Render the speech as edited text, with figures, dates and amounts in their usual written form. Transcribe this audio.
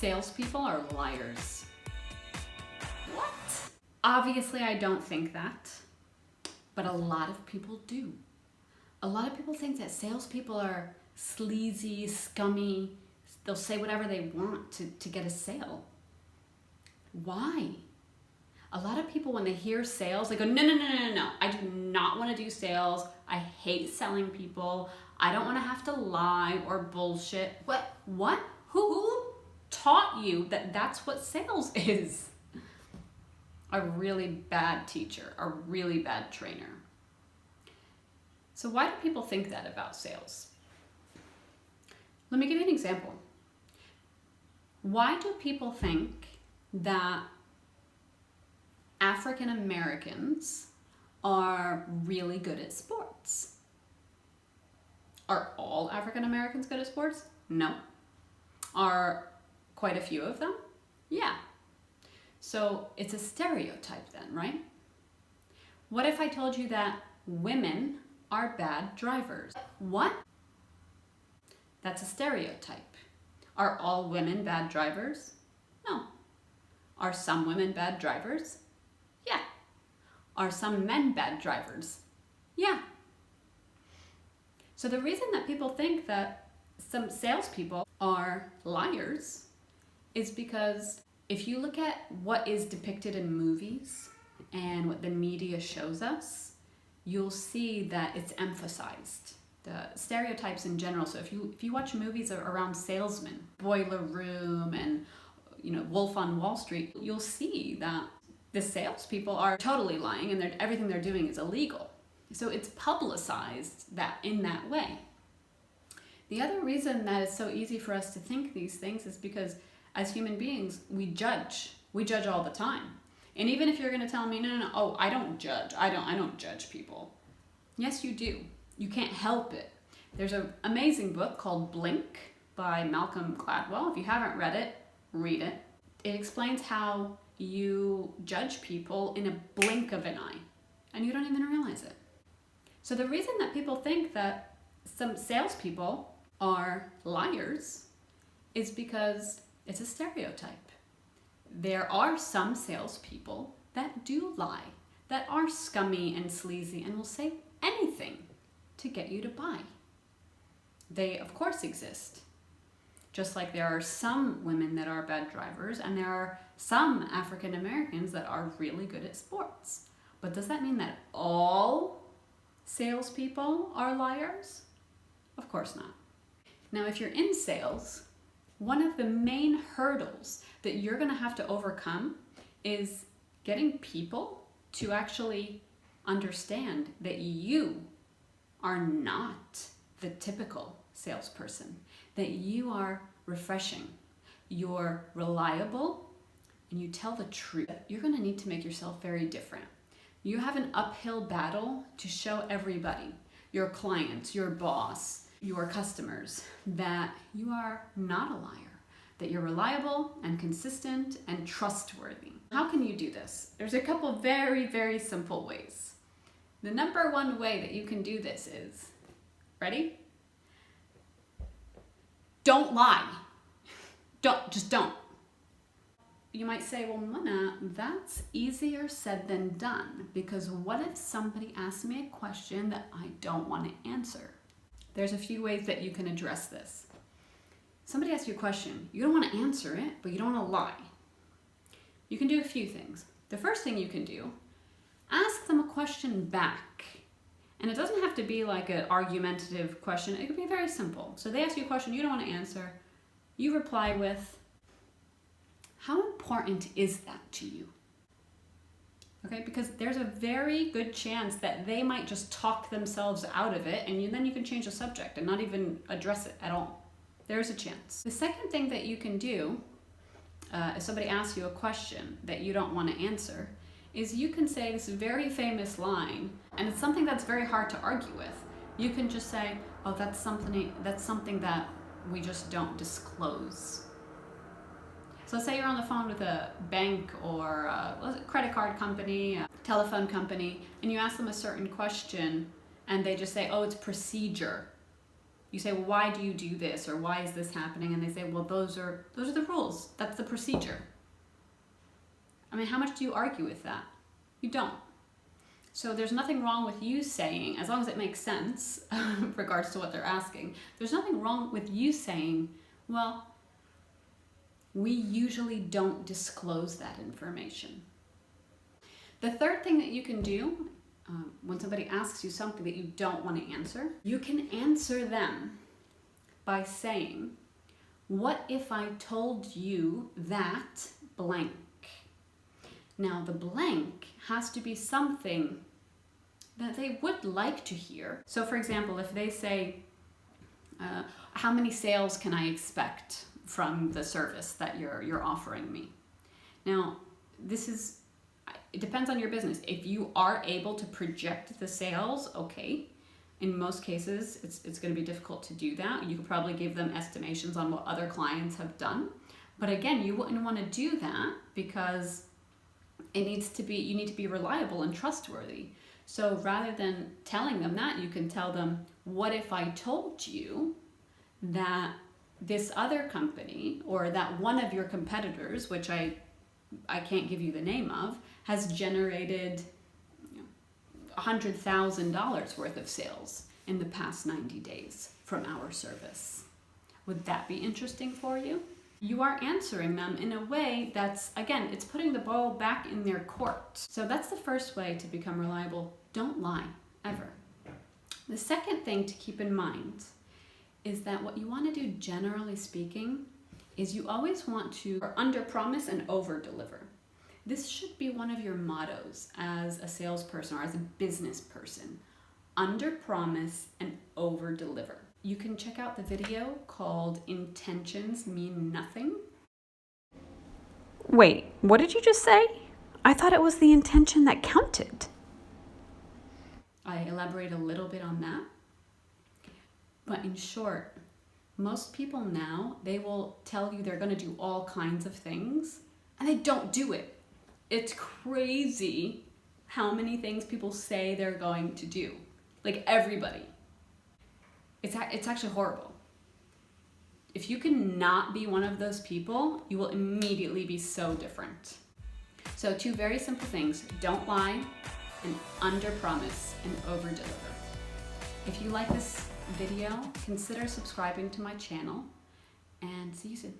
Salespeople are liars. What? Obviously, I don't think that, but a lot of people do. A lot of people think that salespeople are sleazy, scummy. They'll say whatever they want to get a sale. Why? A lot of people, when they hear sales, they go, no, no, no, no, no. I do not want to do sales. I hate selling people. I don't want to have to lie or bullshit. What? Who taught you that that's what sales is? A really bad teacher, a really bad trainer. So why do people think that about sales? Let me give you an example. Why do people think that African Americans are really good at sports? Are all African Americans good at sports? No. Are quite a few of them? Yeah. So it's a stereotype then, right? What if I told you that women are bad drivers? What? That's a stereotype. Are all women bad drivers? No. Are some women bad drivers? Yeah. Are some men bad drivers? Yeah. So the reason that people think that some salespeople are liars is because if you look at what is depicted in movies and what the media shows us, you'll see that it's emphasized. The stereotypes in general. So if you watch movies around salesmen, Boiler Room and Wolf on Wall Street, you'll see that the salespeople are totally lying and everything they're doing is illegal. So it's publicized that in that way. The other reason that it's so easy for us to think these things is because as human beings, we judge. We judge all the time. And even if you're going to tell me, no, oh, I don't judge. I don't judge people. Yes, you do. You can't help it. There's an amazing book called Blink by Malcolm Gladwell. If you haven't read it, read it. It explains how you judge people in a blink of an eye, and you don't even realize it. So the reason that people think that some salespeople are liars is because it's a stereotype. There are some salespeople that do lie, that are scummy and sleazy and will say anything to get you to buy. They, of course, exist. Just like there are some women that are bad drivers and there are some African Americans that are really good at sports. But does that mean that all salespeople are liars? Of course not. Now, if you're in sales, one of the main hurdles that you're going to have to overcome is getting people to actually understand that you are not the typical salesperson, that you are refreshing, you're reliable, and you tell the truth. You're going to need to make yourself very different. You have an uphill battle to show everybody, your clients, your boss, your customers, that you are not a liar, that you're reliable and consistent and trustworthy. How can you do this? There's a couple very, very simple ways. The number one way that you can do this is, ready? Don't lie. Just don't. You might say, well, Mona, that's easier said than done, because what if somebody asks me a question that I don't want to answer? There's a few ways that you can address this. Somebody asks you a question, you don't want to answer it, but you don't want to lie. You can do a few things. The first thing you can do, ask them a question back. And it doesn't have to be like an argumentative question. It could be very simple. So they ask you a question you don't want to answer. You reply with, how important is that to you? Okay, because there's a very good chance that they might just talk themselves out of it, and then you can change the subject and not even address it at all. There's a chance. The second thing that you can do, if somebody asks you a question that you don't want to answer, is you can say this very famous line, and it's something that's very hard to argue with. You can just say, oh, that's something that we just don't disclose. So let's say you're on the phone with a bank or a credit card company, a telephone company, and you ask them a certain question and they just say, oh, it's procedure. You say, well, why do you do this? Or why is this happening? And they say, well, those are the rules. That's the procedure. I mean, how much do you argue with that? You don't. So there's nothing wrong with you saying, as long as it makes sense, in regards to what they're asking, there's nothing wrong with you saying, well, we usually don't disclose that information. The third thing that you can do when somebody asks you something that you don't want to answer, you can answer them by saying, what if I told you that blank? Now, the blank has to be something that they would like to hear. So for example, if they say, how many sales can I expect from the service that you're offering me? Now, it depends on your business. If you are able to project the sales, okay. In most cases, it's going to be difficult to do that. You could probably give them estimations on what other clients have done. But again, you wouldn't want to do that because you need to be reliable and trustworthy. So rather than telling them that, you can tell them, what if I told you that this other company or that one of your competitors, which I can't give you the name of, has generated $100,000 worth of sales in the past 90 days from our service. Would that be interesting for you? You are answering them in a way that's, again, it's putting the ball back in their court. So that's the first way to become reliable. Don't lie, ever. The second thing to keep in mind is that what you want to do, generally speaking, is you always want to under-promise and over-deliver. This should be one of your mottos as a salesperson or as a business person. Under-promise and over-deliver. You can check out the video called Intentions Mean Nothing. Wait, what did you just say? I thought it was the intention that counted. I elaborate a little bit on that. But in short, most people now, they will tell you they're going to do all kinds of things and they don't do it. It's crazy how many things people say they're going to do. Like everybody. It's actually horrible. If you can not be one of those people, you will immediately be so different. So 2 very simple things. Don't lie and under-promise and over-deliver. If you like this video, consider subscribing to my channel and see you soon.